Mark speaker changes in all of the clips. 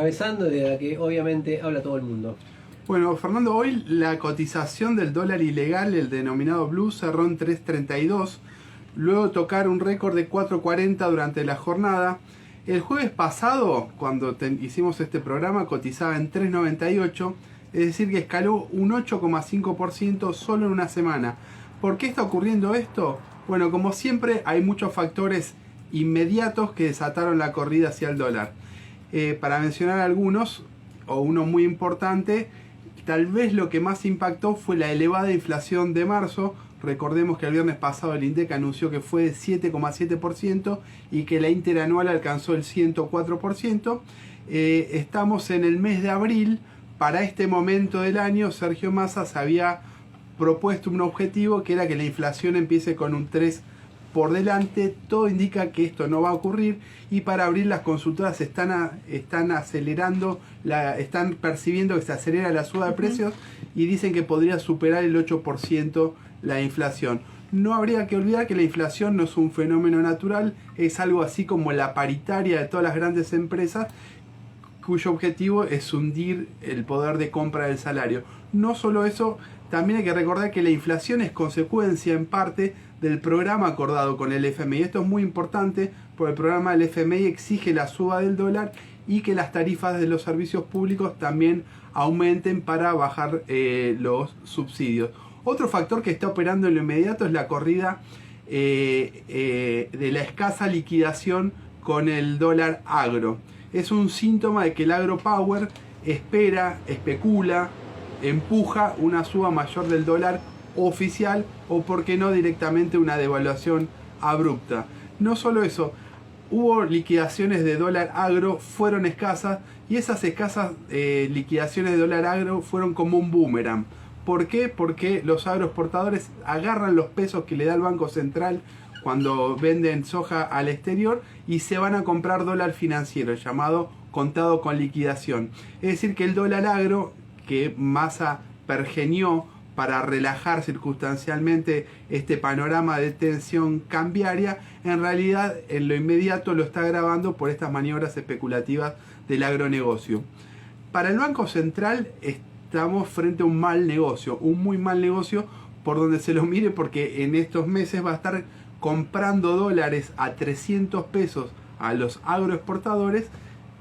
Speaker 1: atravesando y de la que obviamente habla todo el mundo.
Speaker 2: Bueno, Fernando, hoy la cotización del dólar ilegal, el denominado blue, cerró en 3.32, luego tocar un récord de 4.40 durante la jornada. El jueves pasado, cuando hicimos este programa, cotizaba en 3.98, es decir que escaló un 8,5% solo en una semana. ¿Por qué está ocurriendo esto? Bueno, como siempre hay muchos factores inmediatos que desataron la corrida hacia el dólar. Para mencionar algunos, o uno muy importante, tal vez lo que más impactó fue la elevada inflación de marzo. Recordemos que el viernes pasado el INDEC anunció que fue de 7,7% y que la interanual alcanzó el 104%. Estamos en el mes de abril. Para este momento del año, Sergio Massa se había propuesto un objetivo que era que la inflación empiece con un 3 por delante. Todo indica que esto no va a ocurrir y para abril las consultoras están acelerando, están percibiendo que se acelera la suba de precios y dicen que podría superar el 8% la inflación. No habría que olvidar que la inflación no es un fenómeno natural, es algo así como la paritaria de todas las grandes empresas, cuyo objetivo es hundir el poder de compra del salario. No solo eso, también hay que recordar que la inflación es consecuencia en parte del programa acordado con el FMI. Esto es muy importante porque el programa del FMI exige la suba del dólar y que las tarifas de los servicios públicos también aumenten para bajar los subsidios. Otro factor que está operando en lo inmediato es la corrida de la escasa liquidación con el dólar agro. Es un síntoma de que el agropower especula, empuja una suba mayor del dólar oficial o, por qué no, directamente una devaluación abrupta. No solo eso, hubo liquidaciones de dólar agro, fueron escasas y esas escasas liquidaciones de dólar agro fueron como un boomerang. ¿Por qué? Porque los agroexportadores agarran los pesos que le da el Banco Central cuando venden soja al exterior y se van a comprar dólar financiero, llamado contado con liquidación. Es decir que el dólar agro, que Massa pergenió para relajar circunstancialmente este panorama de tensión cambiaria, en realidad en lo inmediato lo está agravando por estas maniobras especulativas del agronegocio. Para el Banco Central estamos frente a un mal negocio, un muy mal negocio por donde se lo mire, porque en estos meses va a estar comprando dólares a 300 pesos a los agroexportadores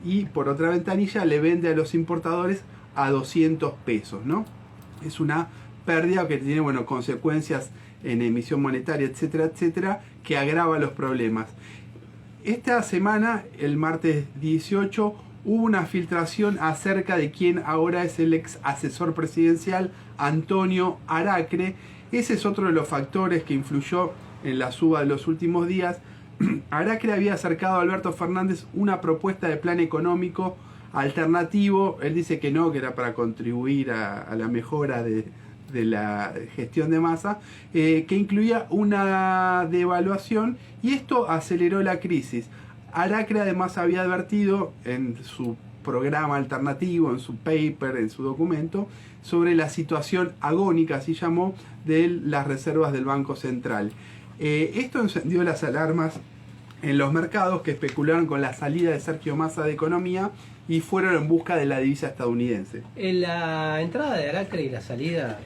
Speaker 2: y por otra ventanilla le vende a los importadores a 200 pesos, ¿no? Es una pérdida que tiene, bueno, consecuencias en emisión monetaria, etcétera, etcétera, que agrava los problemas. Esta semana, el martes 18, hubo una filtración acerca de quién ahora es el ex asesor presidencial, Antonio Aracre. Ese es otro de los factores que influyó en la suba de los últimos días. Aracre había acercado a Alberto Fernández una propuesta de plan económico alternativo. Él dice que no, que era para contribuir a la mejora de la gestión de Massa, que incluía una devaluación y esto aceleró la crisis. Aracre además había advertido en su programa alternativo, en su paper, en su documento, sobre la situación agónica, así llamó, de las reservas del Banco Central. Esto encendió las alarmas en los mercados, que especularon con la salida de Sergio Massa de Economía y fueron en busca de la divisa estadounidense.
Speaker 1: En la entrada de Aracre y la salida,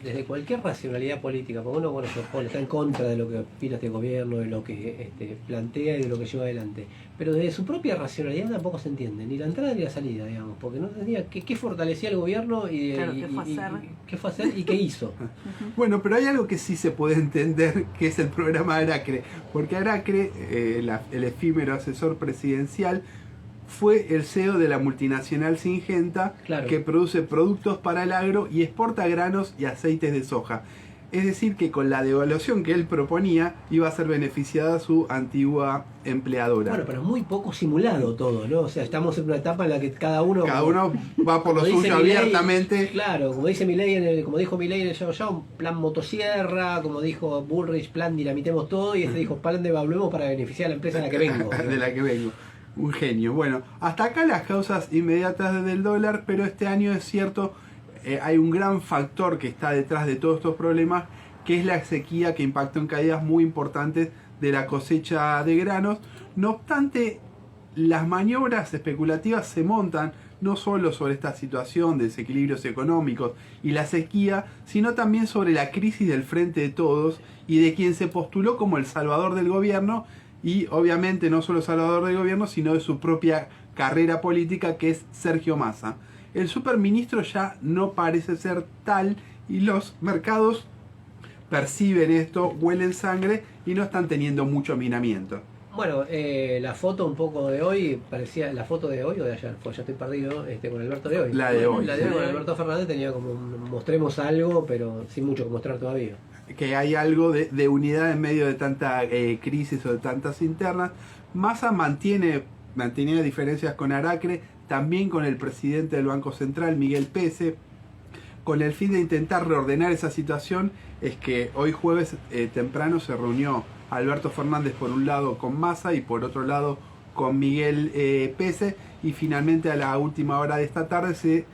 Speaker 1: desde cualquier racionalidad política, porque uno, bueno, se opone, está en contra de lo que opina este gobierno, de lo que plantea y de lo que lleva adelante, pero desde su propia racionalidad tampoco se entiende, ni la entrada ni la salida, digamos, porque no entendía qué fortalecía el gobierno y qué fue a hacer y qué hizo.
Speaker 2: Bueno, pero hay algo que sí se puede entender, que es el programa Aracre, porque Aracre, el efímero asesor presidencial, fue el CEO de la multinacional Syngenta, claro, que produce productos para el agro y exporta granos y aceites de soja. Es decir, que con la devaluación que él proponía iba a ser beneficiada su antigua empleadora.
Speaker 1: Bueno, pero muy poco simulado todo, ¿no? O sea, estamos en una etapa en la que cada uno
Speaker 2: va por lo suyo abiertamente.
Speaker 1: Claro, como dice Milei, como dijo Milei en el Yao, plan motosierra, como dijo Bullrich, plan dinamitemos todo, y dijo plan devaluemos para beneficiar a la empresa en la que vengo.
Speaker 2: De la que vengo. Un genio. Bueno, hasta acá las causas inmediatas del dólar, pero este año es cierto, hay un gran factor que está detrás de todos estos problemas, que es la sequía que impactó en caídas muy importantes de la cosecha de granos. No obstante, las maniobras especulativas se montan no solo sobre esta situación de desequilibrios económicos y la sequía, sino también sobre la crisis del Frente de Todos y de quien se postuló como el salvador del gobierno, y obviamente no solo salvador del gobierno, sino de su propia carrera política, que es Sergio Massa. El superministro ya no parece ser tal y los mercados perciben esto, huelen sangre y no están teniendo mucho miramiento.
Speaker 1: Bueno, la foto un poco de hoy, parecía la foto de hoy o de ayer, pues ya estoy perdido, con Alberto de hoy.
Speaker 2: La de hoy.
Speaker 1: La de hoy con Alberto Fernández tenía como mostremos algo, pero sin mucho que mostrar todavía.
Speaker 2: Que hay algo de unidad en medio de tanta crisis o de tantas internas. Massa mantiene diferencias con Aracre, también con el presidente del Banco Central, Miguel Pese, con el fin de intentar reordenar esa situación. Es que hoy jueves temprano se reunió Alberto Fernández por un lado con Massa y por otro lado con Miguel Pese, y finalmente a la última hora de esta tarde se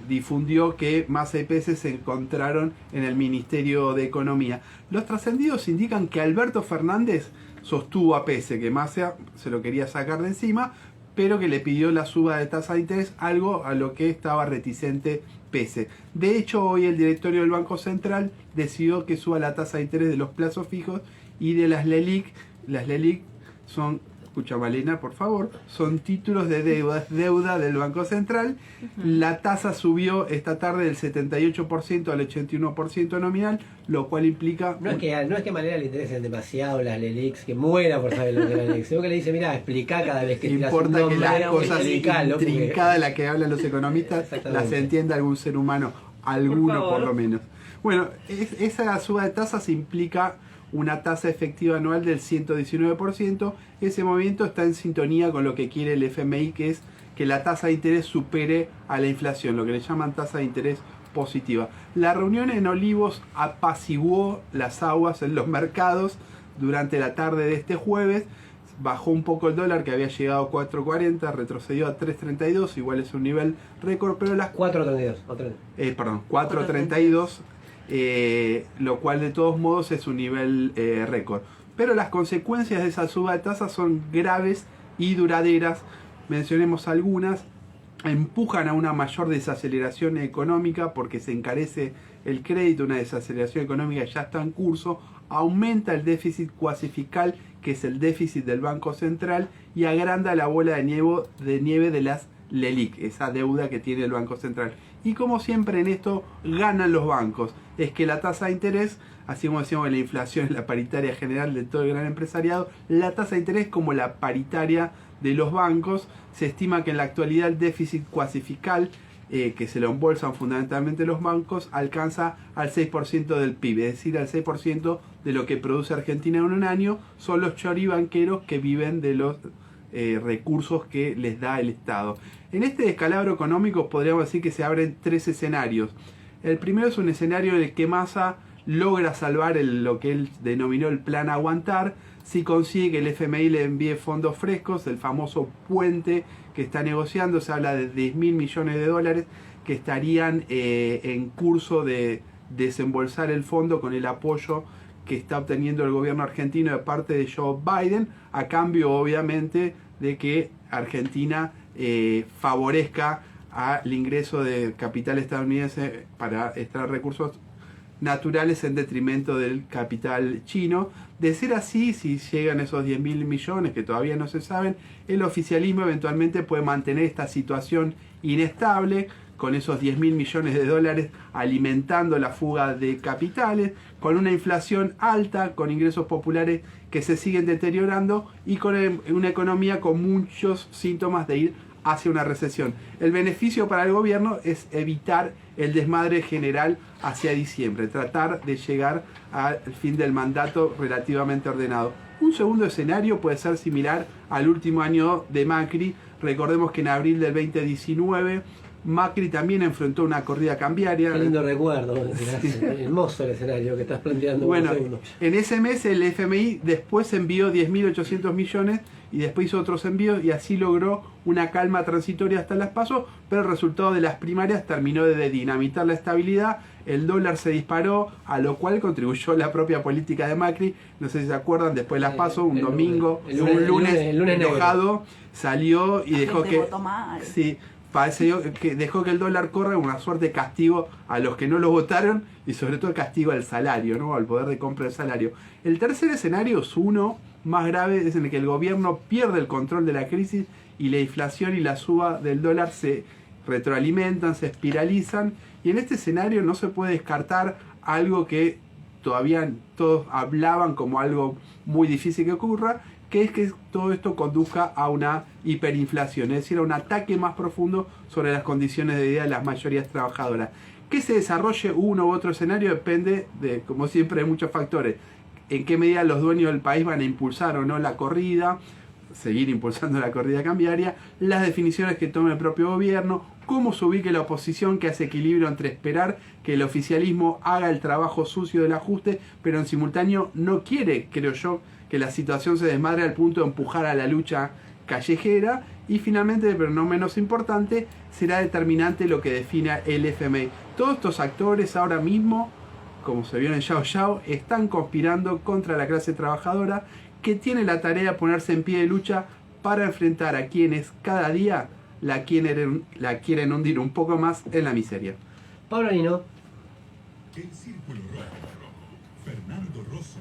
Speaker 2: difundió que Massa y Pese se encontraron en el Ministerio de Economía. Los trascendidos indican que Alberto Fernández sostuvo a Pese que Massa se lo quería sacar de encima, pero que le pidió la suba de tasa de interés, algo a lo que estaba reticente Pese. De hecho, hoy el directorio del Banco Central decidió que suba la tasa de interés de los plazos fijos y de las LELIQ. Las LELIQ son, escucha Malena por favor, son títulos de deuda del Banco Central. La tasa subió esta tarde del 78% al 81% nominal, lo cual implica...
Speaker 1: No es que a Malena le interesen demasiado las LELIQs, que muera por saber lo que es la LELIQ, sino que le dice, mira, explica cada vez que tiras un
Speaker 2: importa
Speaker 1: nombre,
Speaker 2: que las cosas intrincadas
Speaker 1: porque...
Speaker 2: de las que hablan los economistas las entienda algún ser humano, alguno por lo menos. Bueno, esa suba de tasas implica una tasa efectiva anual del 119%. Ese movimiento está en sintonía con lo que quiere el FMI, que es que la tasa de interés supere a la inflación, lo que le llaman tasa de interés positiva. La reunión en Olivos apaciguó las aguas en los mercados durante la tarde de este jueves. Bajó un poco el dólar, que había llegado a 4.40, retrocedió a 3.32, igual es un nivel récord, pero las
Speaker 1: 4.32,
Speaker 2: 4.32, lo cual de todos modos es un nivel récord. Pero las consecuencias de esa suba de tasas son graves y duraderas. Mencionemos algunas. Empujan a una mayor desaceleración económica porque se encarece el crédito, una desaceleración económica ya está en curso, aumenta el déficit cuasi fiscal, que es el déficit del Banco Central, y agranda la bola de nieve de las LELIQ, esa deuda que tiene el Banco Central. Y como siempre en esto ganan los bancos, es que la tasa de interés, así como decíamos que la inflación es la paritaria general de todo el gran empresariado, la tasa de interés como la paritaria de los bancos. Se estima que en la actualidad el déficit cuasi fiscal, que se lo embolsan fundamentalmente los bancos, alcanza al 6% del PIB, es decir, al 6% de lo que produce Argentina en un año. Son los choribanqueros que viven de los recursos que les da el Estado. En este descalabro económico podríamos decir que se abren tres escenarios. El primero es un escenario en el que Massa logra salvar lo que él denominó el plan aguantar, si consigue que el FMI le envíe fondos frescos, el famoso puente que está negociando. Se habla de 10.000 millones de dólares que estarían en curso de desembolsar el fondo con el apoyo que está obteniendo el gobierno argentino de parte de Joe Biden, a cambio obviamente de que Argentina favorezca al ingreso de capital estadounidense para extraer recursos naturales en detrimento del capital chino. De ser así, si llegan esos 10.000 millones, que todavía no se saben, el oficialismo eventualmente puede mantener esta situación inestable, con esos 10.000 millones de dólares alimentando la fuga de capitales, con una inflación alta, con ingresos populares que se siguen deteriorando y con una economía con muchos síntomas de ir hacia una recesión. El beneficio para el gobierno es evitar el desmadre general hacia diciembre, tratar de llegar al fin del mandato relativamente ordenado. Un segundo escenario puede ser similar al último año de Macri. Recordemos que en abril del 2019 Macri también enfrentó una corrida cambiaria.
Speaker 1: Qué lindo recuerdo, hermoso el escenario que estás planteando.
Speaker 2: Bueno, en ese mes el FMI después envió 10.800 millones y después hizo otros envíos y así logró una calma transitoria hasta las PASO, pero el resultado de las primarias terminó de dinamitar la estabilidad, el dólar se disparó, a lo cual contribuyó la propia política de Macri. No sé si se acuerdan, después de las PASO, un domingo, un lunes enojado, salió y dejó que... Sí, pareció que dejó que el dólar corra, una suerte de castigo a los que no lo votaron y sobre todo el castigo al salario, ¿no? Al poder de compra del salario. El tercer escenario es uno más grave, es en el que el gobierno pierde el control de la crisis y la inflación y la suba del dólar se retroalimentan, se espiralizan, y en este escenario no se puede descartar algo que todavía todos hablaban como algo muy difícil que ocurra, que es que todo esto conduzca a una hiperinflación, es decir, a un ataque más profundo sobre las condiciones de vida de las mayorías trabajadoras. Que se desarrolle uno u otro escenario depende de, como siempre, de muchos factores. En qué medida los dueños del país van a impulsar o no la corrida, seguir impulsando la corrida cambiaria, las definiciones que tome el propio gobierno, cómo se ubique la oposición, que hace equilibrio entre esperar que el oficialismo haga el trabajo sucio del ajuste, pero en simultáneo no quiere, creo yo, que la situación se desmadre al punto de empujar a la lucha callejera. Y finalmente, pero no menos importante, será determinante lo que defina el FMI. Todos estos actores ahora mismo, como se vio en el Yao Yao, están conspirando contra la clase trabajadora, que tiene la tarea de ponerse en pie de lucha para enfrentar a quienes cada día la quieren hundir un poco más en la miseria.
Speaker 1: Pablo Nino.
Speaker 3: El Círculo Rojo. Fernando Rosso.